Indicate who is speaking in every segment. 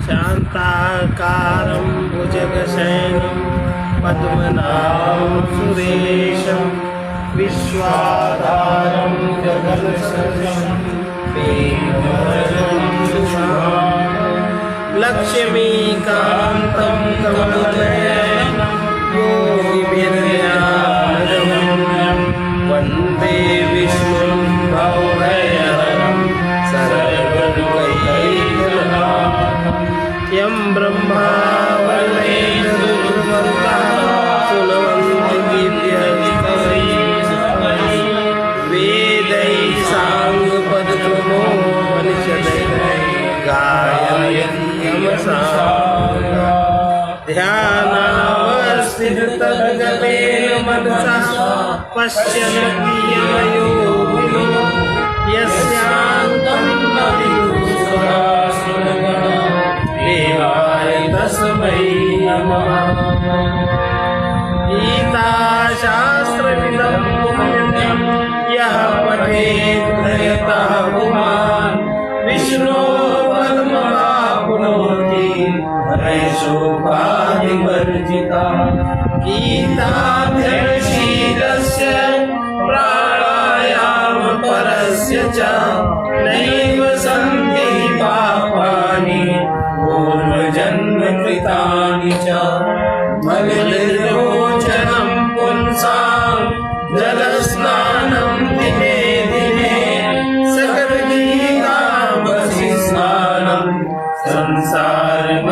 Speaker 1: शान्ताकारं भुजगशयनं पद्मनाभं सुरेशं विश्वाधारं जगत्सदृशं लक्ष्मीकान्तं कमलनयनं योगिभिर्ध्यानगम्यं वन्दे विष्णुं भवभयहरं सर्वलोकैकनाथं यं ब्रह्मा वरुणेन्द्ररुर्वरुणः सुनवन्ति वेदैः साङ्गपदक्रमोपनिषदैः गायन्त्यमसा ध्यानावस्थिततद्गतेन मनसा पश्यन्ति यमयोगिनो यस्यान्तं न विदुषासुरगणा देवाय तस्मै नमः। गीताशास्त्रमिदं पुण्यं यः पठेत् प्रयतः पुमान् विष्णोः पद्मवाप्नोति नैषोपाधिवर्जिता। गीताध्ययनशीलस्य प्राणायामपरस्य च नैव सन्ति पापानि पूर्वजन्मकृतानि च। मलिनलोचनं पुंसां जलस्नानं दिने दिने सकलगीतामसि स्नानं संसारमलनाशनम्।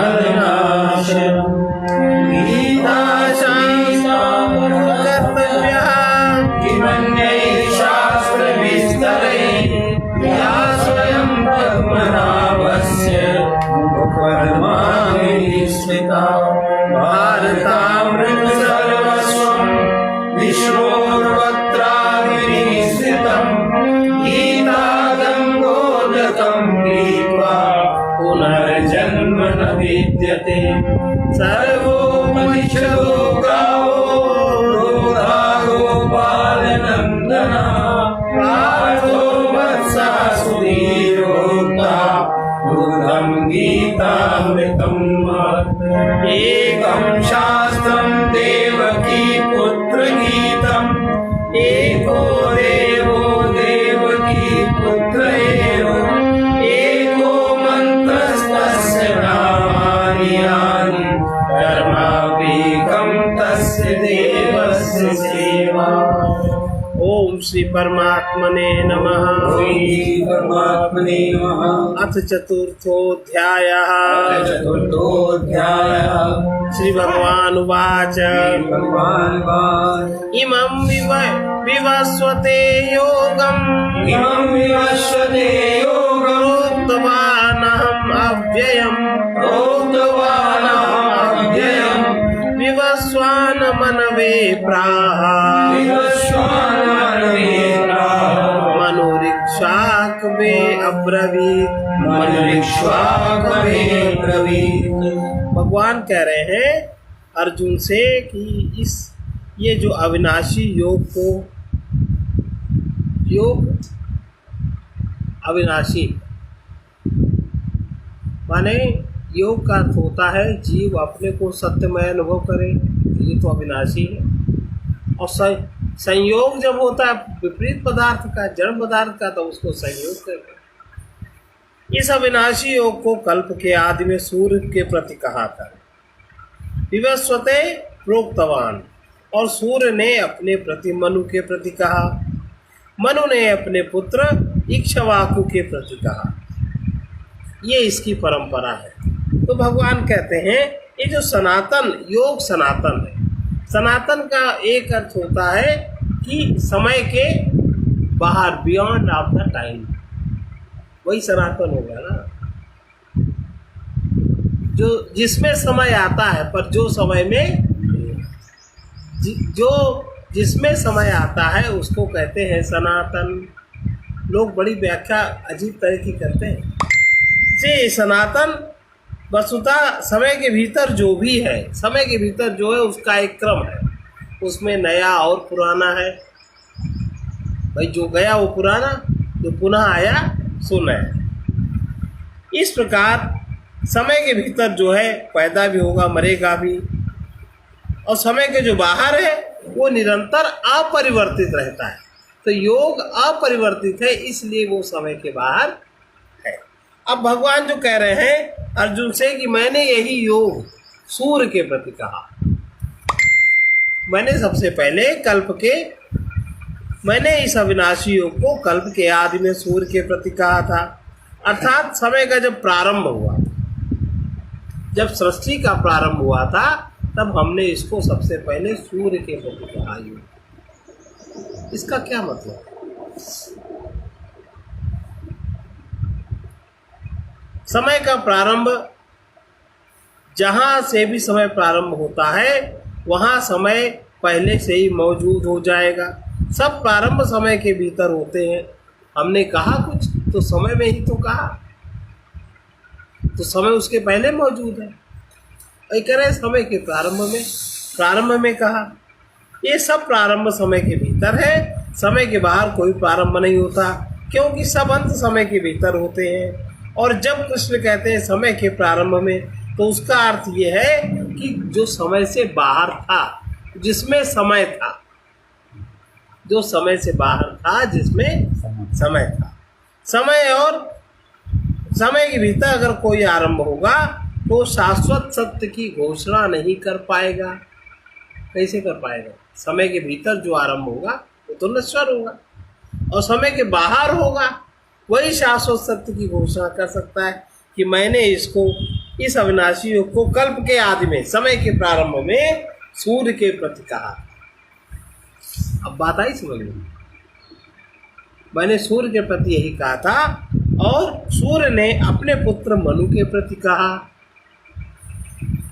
Speaker 1: गीताशास्त्रकर्तव्यः किमन्यैः शास्त्रविस्तरैः या स्वयं पद्मनाभस्य मुखपद्माभिः स्मृता। भारतामृत सर्वस्वं विष्णोर्वक्त्राभिः स्थितं गीतागं गोदकं गीत्वा पुनर्जन्म न विद्यते। सर्वोपनिषदो गावो रोधा गोपालनन्दना पार्थो वत्सः सुधीरोक्ता दुग्धं गीतामृतं महत्। एकं शास्त्रं देवकी पुत्रगीतम् एको देवो देवकी पुत्र एव एको मन्त्रस्तस्य नामानि यानि कर्मापीकं तस्य देवस्य सेवा। ओम श्री परमात्मने नमः। परमात्मने नमः। अथ चतुर्थोऽध्यायः। श्री भगवान् उवाच इमं विवस्वते योगम् प्रोक्तवानहम् अव्ययम् विवस्वान मनवे प्राह। मनुरिक्ष्वाकवे अब्रवीत्। भगवान कह रहे हैं अर्जुन से कि ये जो अविनाशी योग अविनाशी माने योग का अर्थ होता है जीव अपने को सत्यमय अनुभव करे, ये तो अविनाशी है। और संयोग जब होता है विपरीत पदार्थ का, जड़ पदार्थ का, तो उसको संयोग करते हैं। इस अविनाशी योग को कल्प के आदि में सूर्य के प्रति कहा था। विवस्वते प्रोक्तवान, और सूर्य ने अपने प्रति मनु के प्रति कहा। मनु ने अपने पुत्र इक्ष्वाकु के प्रति कहा। ये इसकी परंपरा है। तो भगवान कहते हैं ये जो सनातन योग सनातन है। सनातन का एक अर्थ होता है कि समय के बाहर, बियॉन्ड ऑफ द टाइम, वही सनातन होगा ना। जो जिसमें समय आता है, पर जो समय में जिसमें समय आता है उसको कहते हैं सनातन। लोग बड़ी व्याख्या अजीब तरह की करते हैं। से सनातन वस्तुतः समय के भीतर जो भी है, समय के भीतर जो है उसका एक क्रम है, उसमें नया और पुराना है। भाई जो गया वो पुराना, जो पुनः आया सो नया। इस प्रकार समय के भीतर जो है पैदा भी होगा, मरेगा भी, और समय के जो बाहर है वो निरंतर अपरिवर्तित रहता है। तो योग अपरिवर्तित है, इसलिए वो समय के बाहर है। अब भगवान जो कह रहे हैं अर्जुन से कि मैंने यही योग सूर्य के प्रति कहा, मैंने सबसे पहले मैंने इस अविनाशी योग को कल्प के आदि में सूर्य के प्रति कहा था। अर्थात समय का जब प्रारंभ हुआ, जब सृष्टि का प्रारंभ हुआ था, तब हमने इसको सबसे पहले सूर्य के प्रति कहा योग। इसका क्या मतलब? समय का प्रारंभ, जहां से भी समय प्रारंभ होता है वहां समय पहले से ही मौजूद हो जाएगा। सब प्रारंभ समय के भीतर होते हैं। हमने कहा कुछ तो समय में ही तो कहा, तो समय उसके पहले मौजूद है। कह रहे समय के प्रारंभ में कहा। ये सब प्रारंभ समय के भीतर है, समय के बाहर कोई प्रारंभ नहीं होता, क्योंकि सब अंत समय के भीतर होते हैं। और जब कृष्ण कहते हैं समय के प्रारंभ में, तो उसका अर्थ ये है कि जो समय से बाहर था, जिसमें समय था, जो समय से बाहर था, जिसमें समय था। समय और समय के भीतर अगर कोई आरंभ होगा तो शाश्वत सत्य की घोषणा नहीं कर पाएगा। कैसे कर पाएगा? समय के भीतर जो आरंभ होगा वो तो नश्वर होगा, और समय के बाहर होगा वही शाश्वत सत्य की घोषणा कर सकता है कि मैंने इसको, इस अविनाशी योग को कल्प के आदि में, समय के प्रारंभ में सूर्य के प्रति कहा। अब बात आई समझ में? मैंने सूर्य के प्रति यही कहा था, और सूर्य ने अपने पुत्र मनु के प्रति कहा।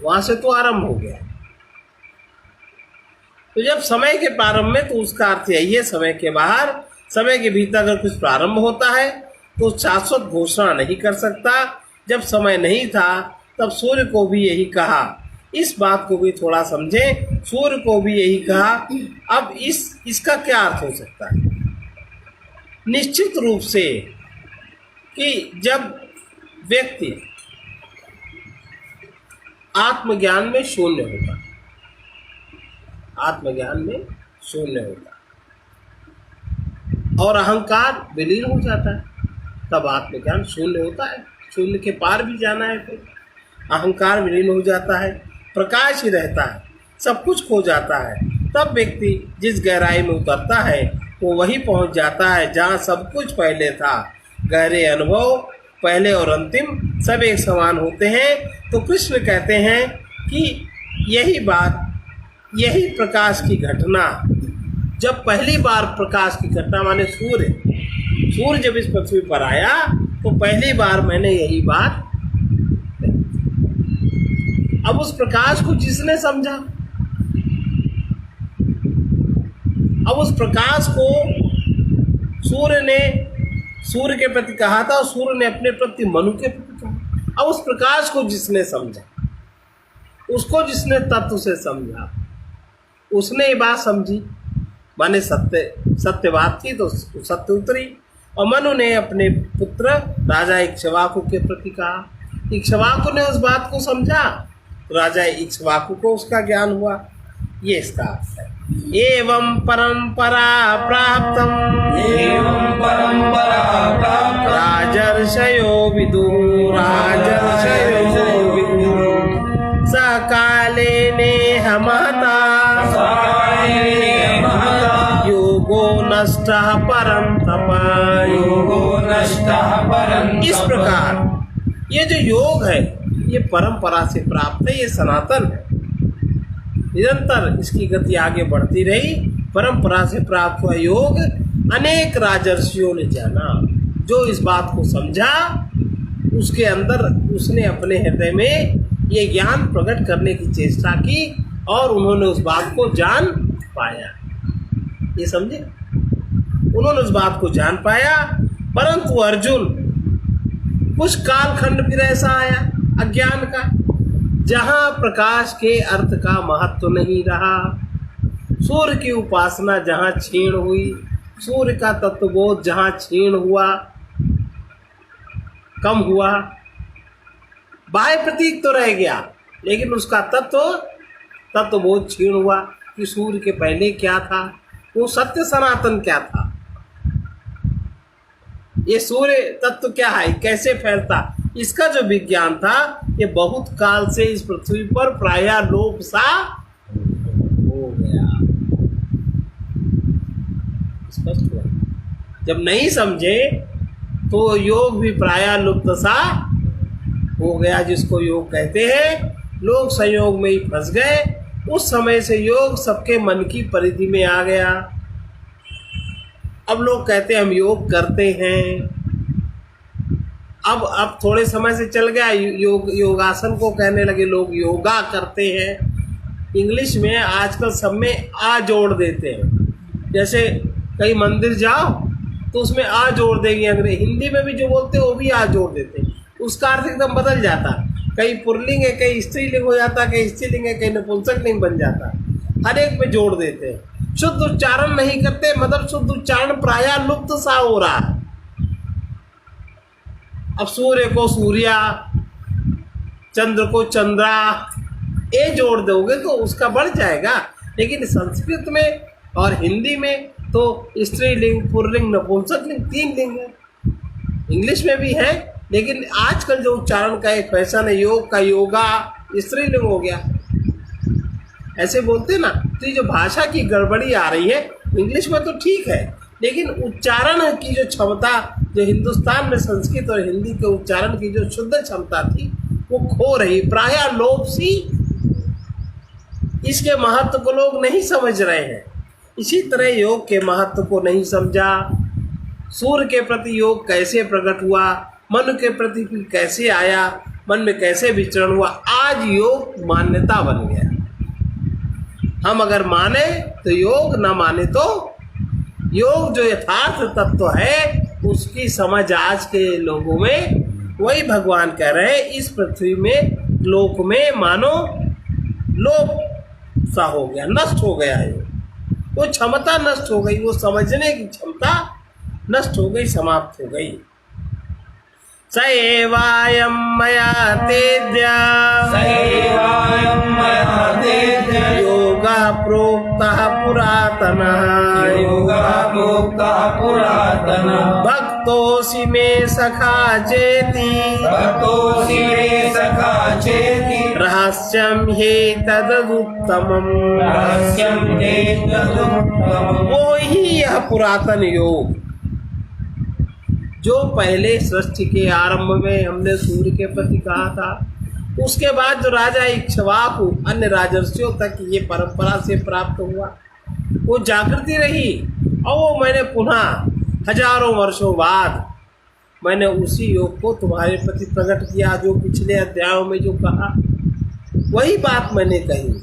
Speaker 1: वहां से तो आरंभ हो गया। तो जब समय के प्रारंभ में, तो उसका अर्थ यही है समय के बाहर। समय के भीतर अगर कुछ प्रारंभ होता है तो शाश्वत घोषणा नहीं कर सकता। जब समय नहीं था तब सूर्य को भी यही कहा। इस बात को भी थोड़ा समझें, सूर्य को भी यही कहा। अब इसका क्या अर्थ हो सकता है? निश्चित रूप से कि जब व्यक्ति आत्मज्ञान में शून्य होगा, आत्मज्ञान में शून्य होगा और अहंकार विलीन हो जाता है, तब आत्मज्ञान शून्य होता है। शून्य के पार भी जाना है, फिर अहंकार विलीन हो जाता है, प्रकाश ही रहता है, सब कुछ खो जाता है। तब व्यक्ति जिस गहराई में उतरता है वो वहीं पहुंच जाता है जहां सब कुछ पहले था। गहरे अनुभव, पहले और अंतिम सब एक समान होते हैं। तो कृष्ण कहते हैं कि यही बात, यही प्रकाश की घटना, जब पहली बार प्रकाश की घटना माने सूर्य जब इस पृथ्वी पर आया तो पहली बार मैंने यही बात। अब उस प्रकाश को जिसने समझा, अब उस प्रकाश को सूर्य के प्रति कहा था और सूर्य ने अपने प्रति मनु के प्रति कहा। अब उस प्रकाश को जिसने समझा, उसको जिसने तत्व से समझा, उसने ये बात समझी, माने सत्य बात थी तो सत्य उतरी। और मनु ने अपने पुत्र राजा इक्ष्वाकु के प्रति कहा। इक्ष्वाकु ने उस बात को समझा, राजा इक्ष्वाकु को उसका ज्ञान हुआ। ये इसका अर्थ है। एवं परंपरा प्राप्तम राजर्षयो विदुः सकाले नेह महता योगो नष्टः परन्तप। इस प्रकार ये जो योग है ये परंपरा से प्राप्त है, ये सनातन है, निरंतर इसकी गति आगे बढ़ती रही। परंपरा से प्राप्त हुआ योग अनेक राजर्षियों ने जाना। जो इस बात को समझा उसके अंदर उसने अपने हृदय में ये ज्ञान प्रकट करने की चेष्टा की और उन्होंने उस बात को जान पाया। ये समझे, उन्होंने उस बात को जान पाया। परंतु अर्जुन, कुछ कालखंड फिर ऐसा आया अज्ञान का, जहां प्रकाश के अर्थ का महत्व नहीं रहा। सूर्य की उपासना जहां क्षीण हुई, सूर्य का तत्वबोध जहां क्षीण हुआ, कम हुआ, बाह्य प्रतीक तो रह गया, लेकिन उसका तत्व बहुत क्षीण हुआ कि सूर्य के पहले क्या था, वो सत्य सनातन क्या था, ये सूर्य तत्व क्या है, कैसे फैलता, इसका जो विज्ञान था ये बहुत काल से इस पृथ्वी पर प्रायः लोप सा हो गया। स्पष्ट हुआ? जब नहीं समझे तो योग भी प्रायः लुप्त सा हो गया, जिसको योग कहते हैं। लोग संयोग में ही फंस गए। उस समय से योग सबके मन की परिधि में आ गया। अब लोग कहते हैं हम योग करते हैं। अब थोड़े समय से चल गया योगासन को कहने लगे लोग, योगा करते हैं। इंग्लिश में आजकल सब में आ जोड़ देते हैं। जैसे कहीं मंदिर जाओ तो उसमें आ जोड़ देंगे, अंग्रेजी हिंदी में भी जो बोलते हैं वो भी आ जोड़ देते हैं। उसका अर्थ एकदम बदल जाता, कहीं पुल्लिंग है, कहीं स्त्रीलिंग हो जाता, कहीं स्त्रीलिंग है, कहीं नपुंसक लिंग बन जाता। हर एक में जोड़ देते हैं। शुद्ध उच्चारण नहीं करते, मतलब शुद्ध उच्चारण प्रायः लुप्त सा हो रहा है। अब सूर्य को सूर्या, चंद्र को चंद्रा, ए जोड़ दोगे तो उसका बढ़ जाएगा। लेकिन संस्कृत में और हिंदी में तो स्त्रीलिंग, पुल्लिंग, नपुंसक लिंग 3 लिंग है। इंग्लिश में भी है, लेकिन आजकल जो उच्चारण का एक फैशन है, योग का योगा स्त्रीलिंग हो गया, ऐसे बोलते ना। तो ये जो भाषा की गड़बड़ी आ रही है, इंग्लिश में तो ठीक है, लेकिन उच्चारण की जो क्षमता, जो हिंदुस्तान में संस्कृत और हिंदी के उच्चारण की जो शुद्ध क्षमता थी, वो खो रही, प्रायः लोप सी। इसके महत्व को लोग नहीं समझ रहे हैं। इसी तरह योग के महत्व को नहीं समझा। सूर्य के प्रति योग कैसे प्रकट हुआ, मन के प्रति कैसे आया, मन में कैसे विचरण हुआ, आज योग मान्यता बन गया। हम अगर माने तो योग, ना माने तो योग जो यथार्थ तत्व है उसकी समझ आज के लोगों में, वही भगवान कह रहे हैं, इस पृथ्वी में, लोक में मानो लोप सा हो गया, नष्ट हो गया है। वो क्षमता नष्ट हो गई, वो समझने की क्षमता नष्ट हो गई, समाप्त हो गई। स एवायं मया तेद्या योगः प्रोक्तः पुरातनः भक्तोऽसि मे सखा चेति रहस्यं ह्येतदुत्तमम्। वो ही यह पुरातन योग जो पहले सृष्टि के आरंभ में हमने सूर्य के प्रति कहा था, उसके बाद जो राजा इक्ष्वाकु अन्य राजर्षियों तक ये परंपरा से प्राप्त हुआ, वो जागृति रही। और वो मैंने पुनः हजारों वर्षों बाद मैंने उसी योग को तुम्हारे प्रति प्रकट किया, जो पिछले अध्यायों में जो कहा वही बात मैंने कही,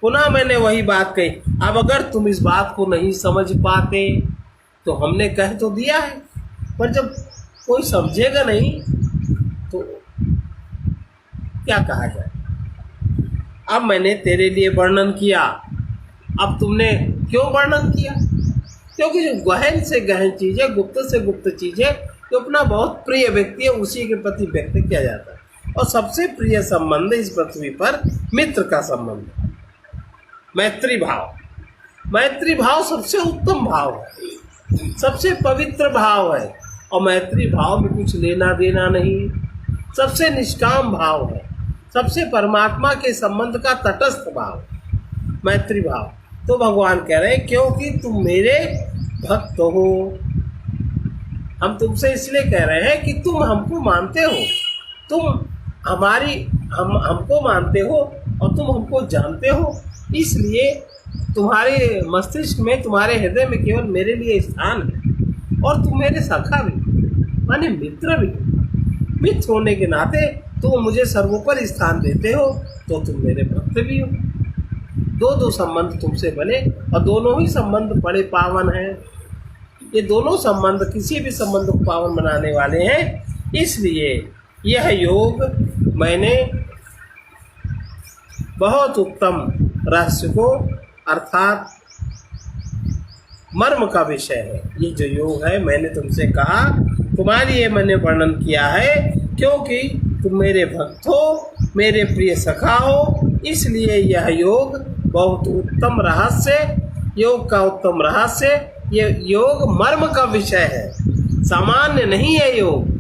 Speaker 1: पुनः मैंने वही बात कही। अब अगर तुम इस बात को नहीं समझ पाते तो हमने कह तो दिया है, पर जब कोई समझेगा नहीं तो क्या कहा जाए। अब मैंने तेरे लिए वर्णन किया। अब तुमने क्यों वर्णन किया? क्योंकि जो गहन से गहन चीज़ें, गुप्त से गुप्त चीज़ें, जो अपना बहुत प्रिय व्यक्ति है उसी के प्रति व्यक्त किया जाता है। और सबसे प्रिय संबंध इस पृथ्वी पर मित्र का संबंध है, मैत्री भाव। मैत्री भाव सबसे उत्तम भाव है, सबसे पवित्र भाव है। और मैत्री भाव में कुछ लेना देना नहीं, सबसे निष्काम भाव है, सबसे परमात्मा के संबंध का तटस्थ भाव, मैत्री भाव। तो भगवान कह रहे हैं क्योंकि तुम मेरे भक्त हो। हम तुमसे इसलिए कह रहे हैं कि तुम हमको मानते हो, तुम हमको मानते हो और तुम हमको जानते हो, इसलिए तुम्हारे मस्तिष्क में, तुम्हारे हृदय में केवल मेरे लिए स्थान है। और तुम मेरे सखा भी, माने मित्र भी। मित्र होने के नाते तुम मुझे सर्वोपरि स्थान देते हो, तो तुम मेरे भक्त भी हो। दो संबंध तुमसे बने और दोनों ही संबंध बड़े पावन हैं। ये दोनों संबंध किसी भी संबंध को पावन बनाने वाले हैं। इसलिए यह योग मैंने बहुत उत्तम रहस्य को, अर्थात मर्म का विषय है, ये जो योग है मैंने तुमसे कहा, तुम्हारे लिए मैंने वर्णन किया है। क्योंकि तुम मेरे भक्त हो, मेरे प्रिय सखा हो, इसलिए यह योग बहुत उत्तम रहस्य, योग का उत्तम रहस्य, ये योग मर्म का विषय है, सामान्य नहीं है योग।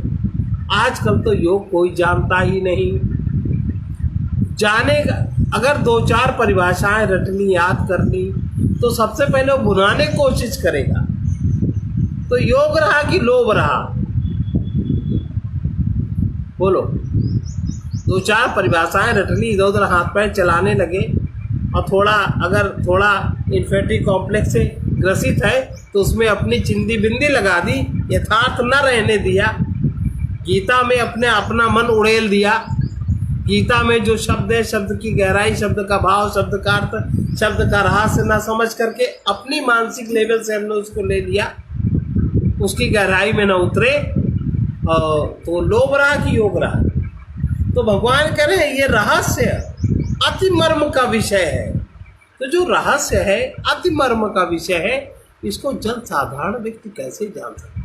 Speaker 1: आजकल तो योग कोई जानता ही नहीं। जाने का अगर 2-4 परिभाषाएं रट ली, याद कर ली, तो सबसे पहले वो भुनाने की कोशिश करेगा। तो योग रहा कि लोभ रहा? बोलो। 2-4 परिभाषाएं रट ली, इधर उधर हाथ पैर चलाने लगे, और अगर थोड़ा इन्फेंट्री कॉम्प्लेक्स से ग्रसित है तो उसमें अपनी चिंदी बिंदी लगा दी, यथार्थ न रहने दिया, गीता में अपना मन उड़ेल दिया। गीता में जो शब्द है, शब्द की गहराई, शब्द का भाव, शब्द का अर्थ, शब्द का रहस्य न समझ करके अपनी मानसिक लेवल से हमने उसको ले लिया, उसकी गहराई में न उतरे, तो लोभ रहा कि योग रहा? तो भगवान कह रहे हैं ये रहस्य अति मर्म का विषय है। तो जो रहस्य है, अति मर्म का विषय है, इसको जन साधारण व्यक्ति कैसे जान सकता?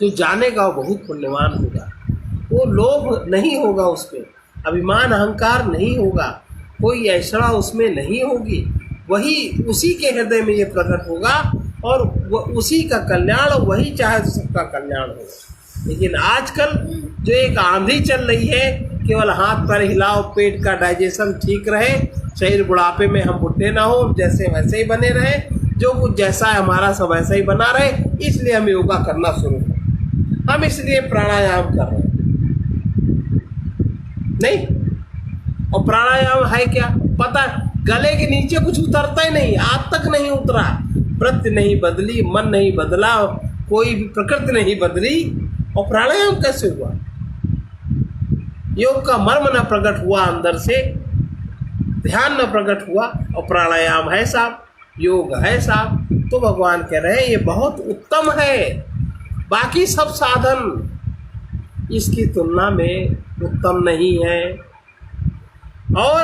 Speaker 1: जो जानेगा वो बहुत पुण्यवान होगा, वो लोभ नहीं होगा, उसमें अभिमान अहंकार नहीं होगा, कोई ऐसा उसमें नहीं होगी, वही उसी के हृदय में ये प्रकट होगा, और उसी का कल्याण, वही चाहे तो सबका कल्याण होगा। लेकिन आजकल जो एक आंधी चल रही है, केवल हाथ पैर हिलाओ, पेट का डाइजेशन ठीक रहे, शरीर बुढ़ापे में हम बुढ़े ना हो, जैसे वैसे ही बने रहे, जो कुछ जैसा है हमारा सब वैसा ही बना रहे, इसलिए हम योगा करना शुरू करें, हम इसलिए प्राणायाम कर रहे हैं। नहीं, और प्राणायाम है क्या पता? गले के नीचे कुछ उतरता ही नहीं, आज तक नहीं उतरा, वृत्ति नहीं बदली, मन नहीं बदला, कोई भी प्रकृति नहीं बदली, और प्राणायाम कैसे हुआ? योग का मर्म न प्रकट हुआ अंदर से, ध्यान न प्रकट हुआ, और प्राणायाम है साहब, योग है साहब। तो भगवान कह रहे हैं ये बहुत उत्तम है, बाकी सब साधन इसकी तुलना में उत्तम नहीं है, और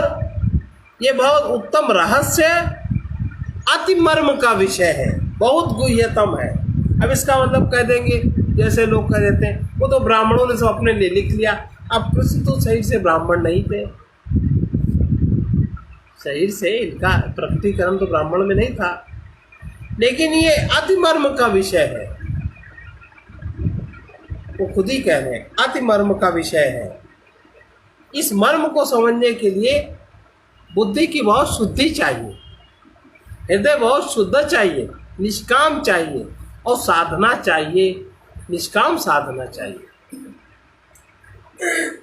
Speaker 1: ये बहुत उत्तम रहस्य अति मर्म का विषय है, बहुत गुह्यतम है। अब इसका मतलब कह देंगे, जैसे लोग कह देते हैं वो तो ब्राह्मणों ने सब अपने लिए लिख लिया। अब कृष्ण तो शरीर से ब्राह्मण नहीं थे, शरीर से इनका प्रकटीकरण तो ब्राह्मण में नहीं था, लेकिन ये अति मर्म का विषय है, वो खुद ही कह रहे हैं अति मर्म का विषय है। इस मर्म को समझने के लिए बुद्धि की बहुत शुद्धि चाहिए, हृदय बहुत शुद्ध चाहिए, निष्काम चाहिए, और साधना चाहिए, निष्काम साधना चाहिए।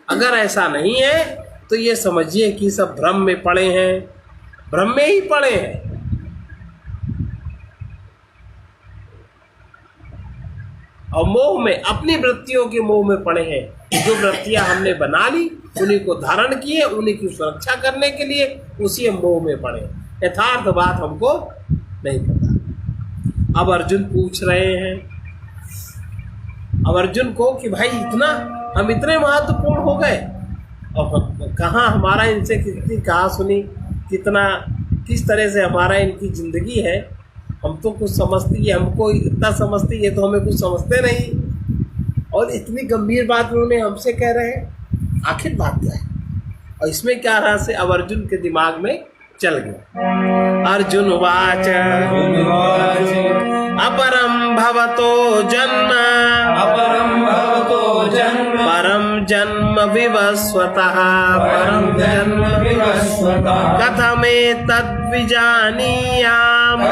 Speaker 1: अगर ऐसा नहीं है तो ये समझिए कि सब भ्रम में पड़े हैं, भ्रम में ही पड़े हैं। और मोह में, अपनी वृत्तियों के मोह में पड़े हैं। जो वृत्तियां हमने बना ली, उन्हीं को धारण किए, उन्हीं की सुरक्षा करने के लिए उसी मोह में पड़े। यथार्थ बात हमको नहीं पता। अब अर्जुन पूछ रहे हैं, अब अर्जुन को कि भाई इतना हम इतने महत्वपूर्ण हो गए, और कहाँ हमारा इनसे कितनी कहा सुनी, कितना किस तरह से हमारा इनकी ज़िंदगी है, हम तो कुछ समझती है, हमको इतना समझती है तो हमें कुछ समझते नहीं, और इतनी गंभीर बात उन्होंने हमसे कह रहे हैं, आखिर बात क्या है? और इसमें क्या रहा से अब अर्जुन के दिमाग में चल गया। अर्जुन वाच अपरम भवतो जन्म परम जन्म विवस्वतः कथमेतद्विजानीयाम्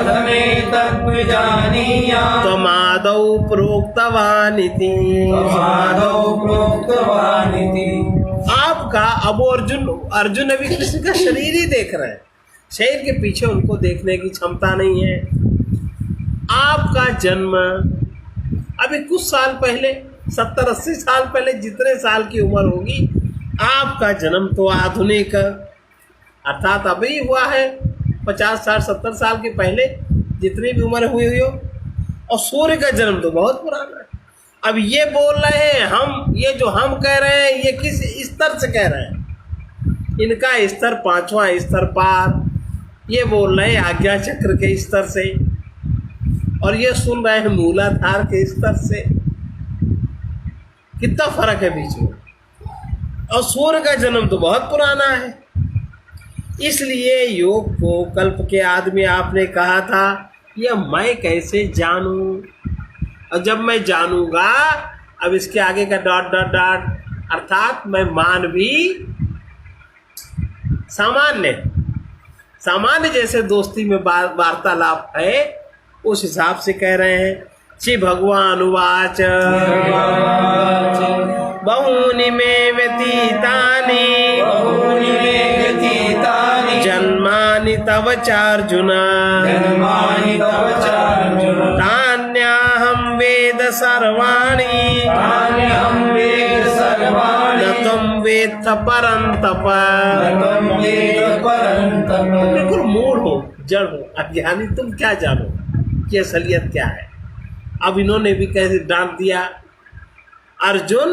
Speaker 1: त्वमादौ प्रोक्तवानिति। आपका अब अर्जुन अभी कृष्ण का शरीर ही देख रहे हैं, शरीर के पीछे उनको देखने की क्षमता नहीं है। आपका जन्म अभी कुछ साल पहले, 70-80 साल पहले, जितने साल की उम्र होगी, आपका जन्म तो आधुनिक अर्थात अभी हुआ है, 50-60-70 साल के पहले जितनी भी उम्र हुई हो, और सूर्य का जन्म तो बहुत पुराना है। अब ये बोल रहे हैं हम, ये जो हम कह रहे हैं ये किस स्तर से कह रहे हैं? इनका स्तर 5वां स्तर पार, ये बोल रहे हैं आज्ञा चक्र के स्तर से, और ये सुन रहे हैं मूलाधार के स्तर से। कितना फर्क है बीच में। और सूर्य का जन्म तो बहुत पुराना है। इसलिए योग को कल्प के आदि में आपने कहा था, यह मैं कैसे जानूं, और जब मैं जानूंगा, अब इसके आगे का डॉट डॉट डॉट अर्थात मैं मानवी सामान्य जैसे दोस्ती में वार्तालाप है, उस हिसाब से कह रहे हैं। श्री भगवान उवाच बहूनि मे व्यतीतानि जन्मानि तव चार्जुन तान्याहं वेद सर्वाणि न त्वं वेत्थ परन्तप। बिल्कुल मूढ़ हो, जड़ हो, अज्ञानी, तुम क्या जानो कि असलियत क्या है। अब इन्होंने भी कैसे डांट दिया, अर्जुन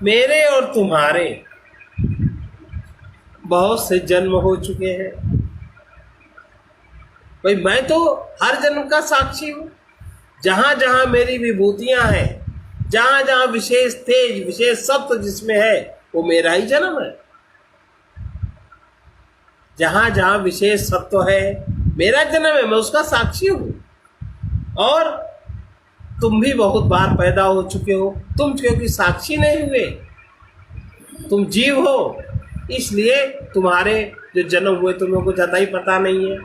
Speaker 1: मेरे और तुम्हारे बहुत से जन्म हो चुके हैं भाई, मैं तो हर जन्म का साक्षी हूँ। जहाँ जहाँ मेरी विभूतियाँ हैं, जहाँ जहाँ विशेष तेज विशेष सत्व जिसमें है, वो मेरा ही जन्म है। जहाँ जहाँ विशेष सत्व है, मेरा जन्म है, मैं उसका साक्षी हूँ। और तुम भी बहुत बार पैदा हो चुके हो, तुम क्योंकि साक्षी नहीं हुए, तुम जीव हो, इसलिए तुम्हारे जो जन्म हुए तुम्हें कुछ ज्यादा ही पता नहीं है।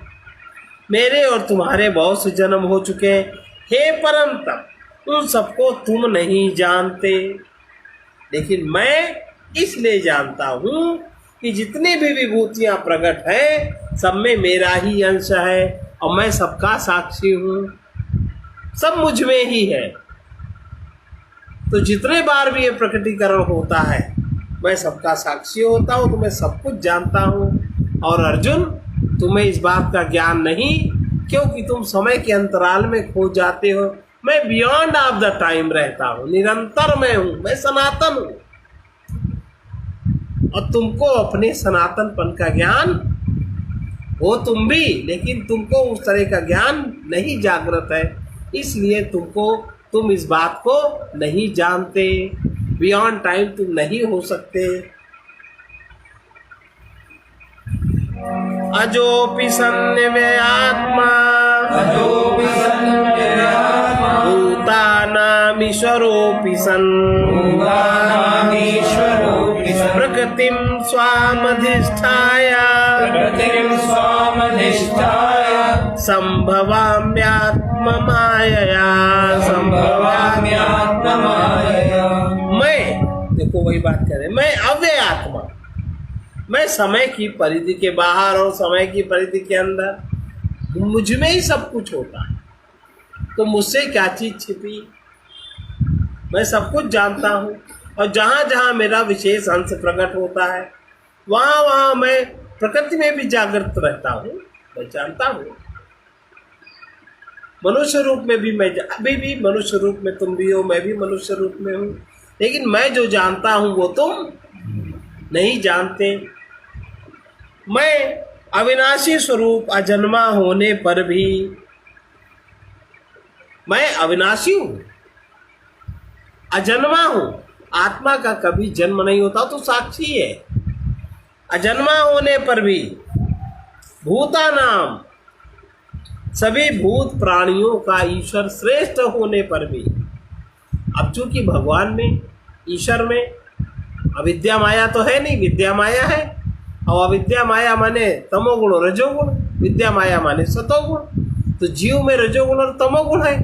Speaker 1: मेरे और तुम्हारे बहुत से जन्म हो चुके हैं, हे परम तप, उन सबको तुम नहीं जानते, लेकिन मैं इसलिए जानता हूँ कि जितनी भी विभूतियाँ प्रकट है, सब में मेरा ही अंश है और मैं सबका साक्षी हूँ, सब मुझ में ही है। तो जितने बार भी ये प्रकटीकरण होता है, मैं सबका साक्षी होता हूँ, तो मैं सब कुछ जानता हूँ। और अर्जुन, तुम्हें इस बात का ज्ञान नहीं, क्योंकि तुम समय के अंतराल में खो जाते हो। मैं बियॉन्ड ऑफ द टाइम रहता हूँ, निरंतर मैं हूँ, मैं सनातन हूँ। और तुमको अपने सनातनपन का ज्ञान हो तुम भी, लेकिन तुमको उस तरह का ज्ञान नहीं जागृत है, इसलिए तुम इस बात को नहीं जानते। बियॉन्ड टाइम तुम नहीं हो सकते। अजोपि सन्निव्यात्मा भूतानामीश्वरोऽपि सन् प्रकृतिं स्वामधिष्ठाय संभवाम्यात्ममायया। मैं, देखो वही बात कर रहे, मैं अव्यय आत्मा, मैं समय की परिधि के बाहर और समय की परिधि के अंदर, मुझ में ही सब कुछ होता है, तो मुझसे क्या चीज छिपी। मैं सब कुछ जानता हूँ, और जहाँ जहाँ मेरा विशेष अंश प्रकट होता है, वहाँ वहाँ मैं प्रकृति में भी जागृत रहता हूँ, मैं जानता हूँ। मनुष्य रूप में भी मैं, अभी भी मनुष्य रूप में तुम भी हो, मैं भी मनुष्य रूप में हूँ, लेकिन मैं जो जानता हूँ वो तुम नहीं जानते। मैं अविनाशी स्वरूप अजन्मा होने पर भी, मैं अविनाशी हूँ, अजन्मा हूँ, आत्मा का कभी जन्म नहीं होता, तो साक्षी है। अजन्मा होने पर भी, भूतानाम, सभी भूत प्राणियों का ईश्वर श्रेष्ठ होने पर भी, अब चूंकि भगवान में, ईश्वर में अविद्या माया तो है नहीं, विद्या माया है, और अविद्या माया माने तमोगुण और रजोगुण, विद्या माया माने सतोगुण। तो जीव में रजोगुण और तमोगुण है,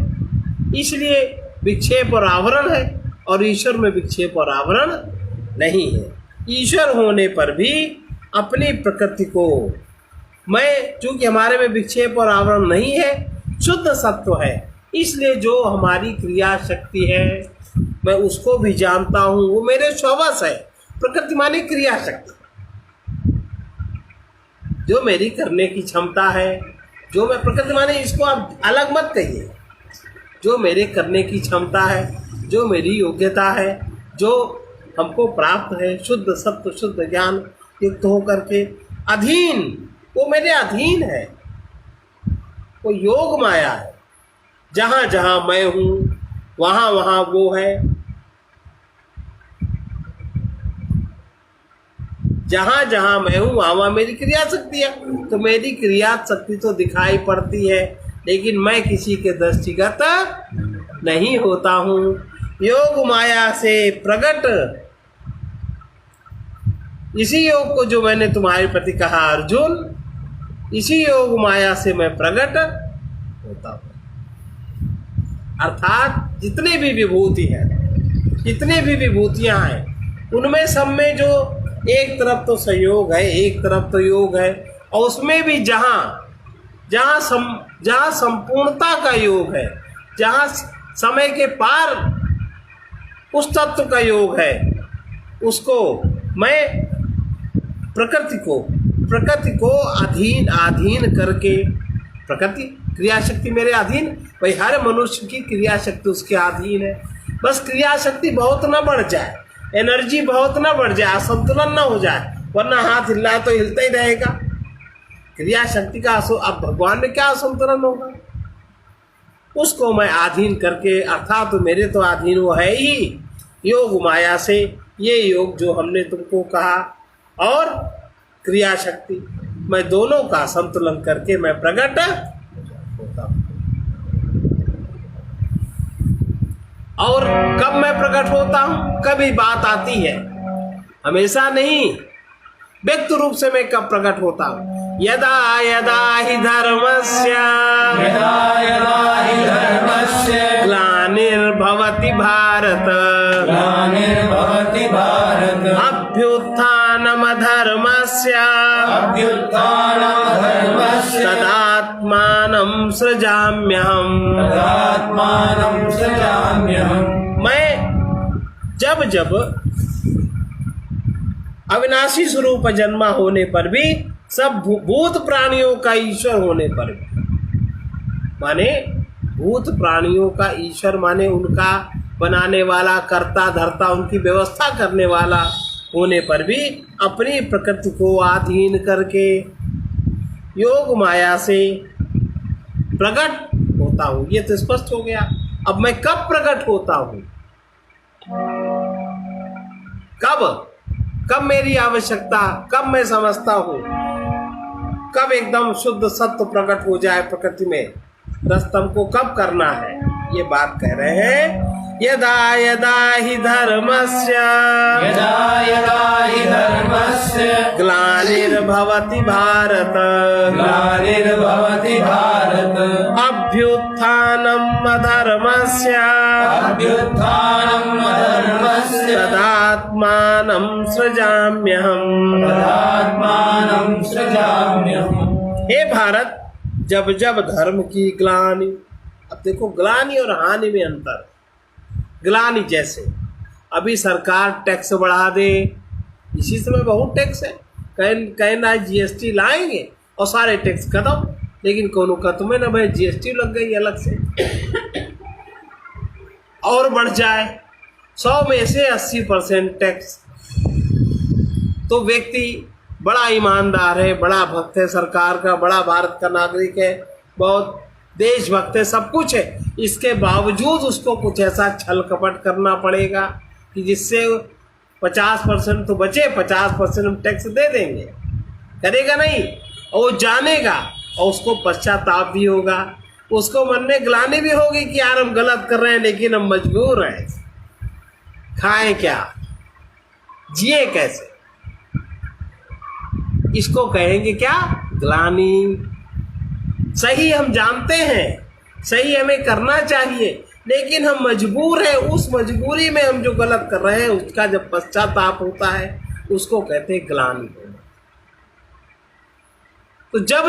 Speaker 1: इसलिए विक्षेप और आवरण है, और ईश्वर में विक्षेप और आवरण नहीं है। ईश्वर होने पर भी अपनी प्रकृति को, मैं चूंकि हमारे में विक्षेप और आवरण नहीं है, शुद्ध सत्व है, इसलिए जो हमारी क्रिया शक्ति है मैं उसको भी जानता हूँ, वो मेरे स्ववश है। प्रकृति माने क्रिया शक्ति, जो मेरी करने की क्षमता है, जो मैं, प्रकृति माने इसको आप अलग मत कहिए, जो मेरे करने की क्षमता है, जो मेरी योग्यता है, जो हमको प्राप्त है, शुद्ध सत्व शुद्ध ज्ञान युक्त होकर के अधीन, वो मेरे अधीन है, वो योग माया है। जहाँ जहाँ मैं हूँ वहाँ वहाँ वो है। जहां जहां मैं हूं वहां वहां मेरी क्रिया शक्ति है। तो मेरी क्रिया शक्ति तो दिखाई पड़ती है, लेकिन मैं किसी के दृष्टिगत नहीं होता हूं। योग माया से प्रकट, इसी योग को जो मैंने तुम्हारे प्रति कहा अर्जुन, इसी योग माया से मैं प्रकट होता हूं। अर्थात जितने भी विभूति है, जितने भी विभूतियां हैं, उनमें सब में जो एक तरफ तो संयोग है, एक तरफ तो योग है, और उसमें भी जहां संपूर्णता का योग है, जहां समय के पार उस तत्व का योग है, उसको मैं प्रकृति को अधीन करके, प्रकृति क्रिया शक्ति मेरे अधीन, भाई हर मनुष्य की क्रिया शक्ति उसके अधीन है। बस क्रिया शक्ति बहुत न बढ़ जाए, एनर्जी बहुत न बढ़ जाए, असंतुलन न हो जाए, वरना हाथ हिल रहा है तो हिलता ही रहेगा। क्रिया शक्ति का अब भगवान में क्या असंतुलन होगा, उसको मैं अधीन करके, अर्थात तो मेरे तो अधीन वो है ही योग माया से। ये योग जो हमने तुमको कहा और क्रिया शक्ति, मैं दोनों का संतुलन करके मैं प्रकट होता हूं। और कब मैं प्रकट होता हूं, कभी बात आती है, हमेशा नहीं, व्यक्त रूप से मैं कब प्रकट होता हूं। यदा यदा हि धर्मस्य ग्लानिर्भवति भारत अभ्युत्थानमधर्मस्य तदात्मानं सृजाम्यहम्। मैं जब अविनाशी स्वरूप जन्मा होने पर भी, सब भूत प्राणियों का ईश्वर होने पर भी, माने भूत प्राणियों का ईश्वर माने उनका बनाने वाला, कर्ता धर्ता, उनकी व्यवस्था करने वाला होने पर भी अपनी प्रकृति को अधीन करके योग माया से प्रकट होता हूँ। ये तो स्पष्ट हो गया। अब मैं कब प्रकट होता हूँ, कब मेरी आवश्यकता, कब मैं समझता हूँ, कब एकदम शुद्ध सत्य प्रकट हो जाए प्रकृति में, रस्तम को कब करना है, ये बात कह रहे हैं। यदा यदा हि धर्मस्य ग्लानिर्भवति भारत अभ्युत्थानम् अधर्मस्य तदात्मानं सृजाम्यहम्। हे भारत, जब जब धर्म की ग्लानि, अब देखो ग्लानि और हानि में अंतर। ग्लानि जैसे अभी सरकार टैक्स बढ़ा दे, इसी समय बहुत टैक्स है, कहना जीएसटी लाएंगे और सारे टैक्स खत्म, लेकिन कोनो खत्म है ना भाई, जीएसटी लग गई अलग से और बढ़ जाए 100 में से 80% टैक्स। तो व्यक्ति बड़ा ईमानदार है, बड़ा भक्त है सरकार का, बड़ा भारत का नागरिक है, बहुत देशभक्त है, सब कुछ है, इसके बावजूद उसको कुछ ऐसा छल कपट करना पड़ेगा कि जिससे 50% तो बचे, 50% हम टैक्स दे देंगे। करेगा नहीं, और वो जानेगा और उसको पश्चाताप भी होगा, उसको मन में ग्लानि भी होगी कि यार हम गलत कर रहे हैं, लेकिन हम मजबूर हैं, खाएं क्या, जिए कैसे, इसको कहेंगे क्या, ग्लानि। सही हम जानते हैं, सही हमें करना चाहिए, लेकिन हम मजबूर हैं, उस मजबूरी में हम जो गलत कर रहे हैं उसका जब पश्चाताप होता है उसको कहते हैं ग्लानि। तो जब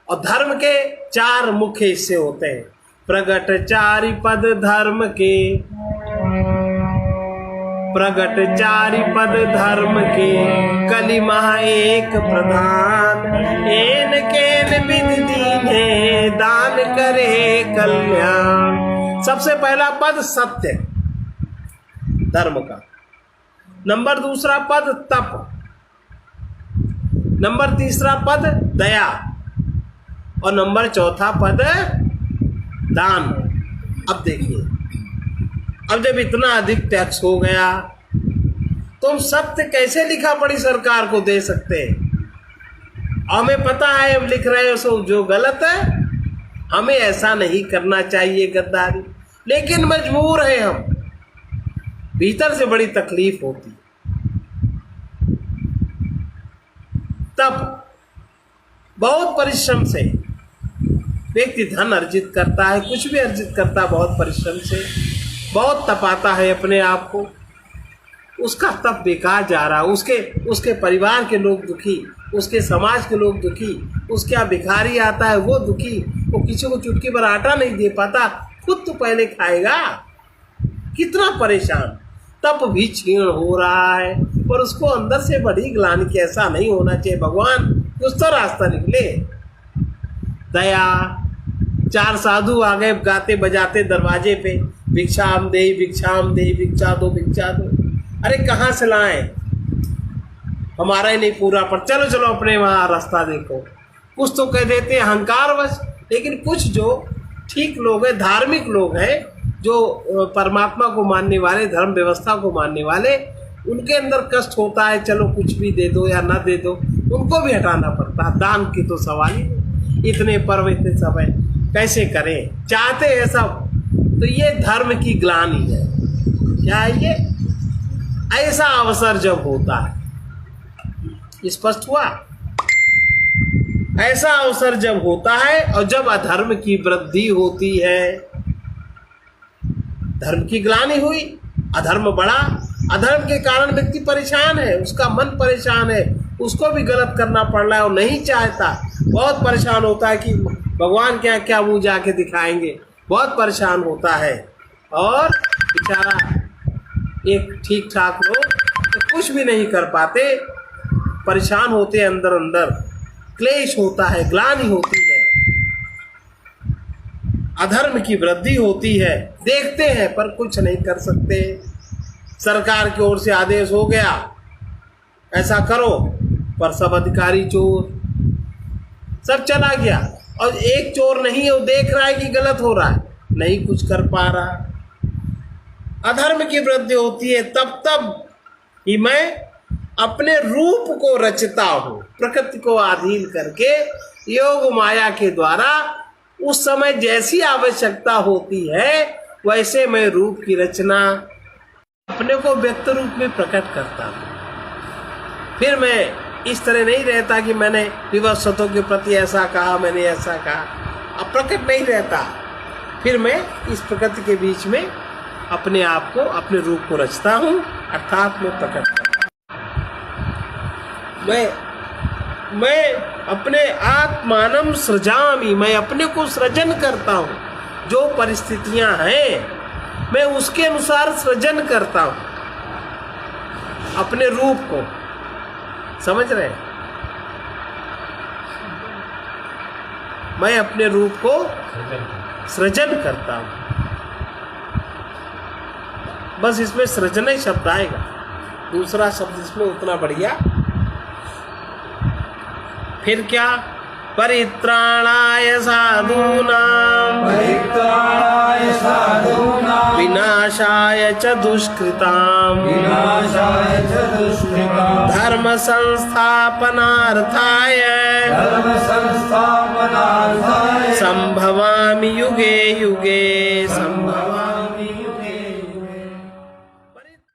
Speaker 1: और धर्म के 4 मुख्य हिस्से होते हैं, प्रगट 4 पद धर्म के, प्रगट 4 पद धर्म के, कलि महा एक प्रधान, एन केन विधि दीन्हे, दान करे कल्याण। सबसे पहला पद सत्य धर्म का, नंबर 2 पद तप, नंबर 3 पद दया, और नंबर 4 पद दान। अब देखिए, अब जब इतना अधिक टैक्स हो गया, तुम सत्य कैसे लिखा पढ़ी सरकार को दे सकते हैं? हमें पता है हम लिख रहे हो सो जो गलत है, हमें ऐसा नहीं करना चाहिए गद्दारी, लेकिन मजबूर है हम, भीतर से बड़ी तकलीफ होती। तब बहुत परिश्रम से व्यक्ति धन अर्जित करता है, कुछ भी अर्जित करता है बहुत परिश्रम से, बहुत तपाता है अपने आप को, उसका तप बेकार जा रहा है। उसके परिवार के लोग दुखी, उसके समाज के लोग दुखी, उसके यहाँ भिखारी आता है वो दुखी, वो किसी को चुटकी भर आटा नहीं दे पाता, खुद तो पहले खाएगा, कितना परेशान। तप भी क्षीण हो रहा है, पर उसको अंदर से बड़ी ग्लानि की ऐसा नहीं होना चाहिए, भगवान कुछ तो रास्ता निकले। दया, 4 साधु आ गए गाते बजाते दरवाजे पे, भिक्षाम दे भिक्षा दो भिक्षा दो। अरे कहाँ से लाएं, हमारा ही नहीं पूरा, पर चलो चलो अपने वहाँ रास्ता देखो। कुछ तो कह देते हैं अहंकारवश, लेकिन कुछ जो ठीक लोग हैं, धार्मिक लोग हैं, जो परमात्मा को मानने वाले, धर्म व्यवस्था को मानने वाले, उनके अंदर कष्ट होता है, चलो कुछ भी दे दो या ना दे दो, उनको भी हटाना पड़ता है। दान की तो सवाल ही नहीं, इतने पर्व इतने सब है, कैसे करें, चाहते हैं सब। तो ये धर्म की ग्लानि है। क्या है ये? ऐसा अवसर जब होता है, स्पष्ट हुआ, ऐसा अवसर जब होता है और जब अधर्म की वृद्धि होती है, धर्म की ग्लानि हुई, अधर्म बढ़ा, अधर्म के कारण व्यक्ति परेशान है, उसका मन परेशान है, उसको भी गलत करना पड़ रहा है और नहीं चाहता, बहुत परेशान होता है कि भगवान क्या क्या मुंह जाके दिखाएंगे, बहुत परेशान होता है। और बेचारा एक ठीक ठाक लोग तो कुछ भी नहीं कर पाते, परेशान होते हैं, अंदर अंदर क्लेश होता है, ग्लानि होती है, अधर्म की वृद्धि होती है, देखते हैं पर कुछ नहीं कर सकते। सरकार की ओर से आदेश हो गया ऐसा करो, पर सब अधिकारी चोर, सब चला गया, और एक चोर नहीं है, वो देख रहा है कि गलत हो रहा है, नहीं कुछ कर पा रहा। अधर्म की वृद्धि होती है, तब ही मैं अपने रूप को रचता हूँ, प्रकृति को अधीन करके योग माया के द्वारा। उस समय जैसी आवश्यकता होती है वैसे मैं रूप की रचना, अपने को व्यक्त रूप में प्रकट करता हूँ। फिर मैं इस तरह नहीं रहता कि मैंने विवस्वतों के प्रति ऐसा कहा, मैंने ऐसा कहा, अब प्रकट नहीं रहता। फिर मैं इस प्रकृति के बीच में अपने आप को, अपने रूप को रचता हूँ, अर्थात मैं प्रकट करता हूँ। मैं अपने आत्मानम सृजामि, मैं अपने को सृजन करता हूँ। जो परिस्थितियाँ हैं मैं उसके अनुसार सृजन करता हूँ अपने रूप को, समझ रहे हैं? मैं अपने रूप को सृजन करता हूँ, बस इसमें सृजन ही शब्द आएगा, दूसरा शब्द इसमें उतना बढ़िया। फिर क्या? परित्राणाय साधूनां, विनाशाय च दुष्कृतां, धर्म संस्थापनार्थाय संभवामि युगे युगे।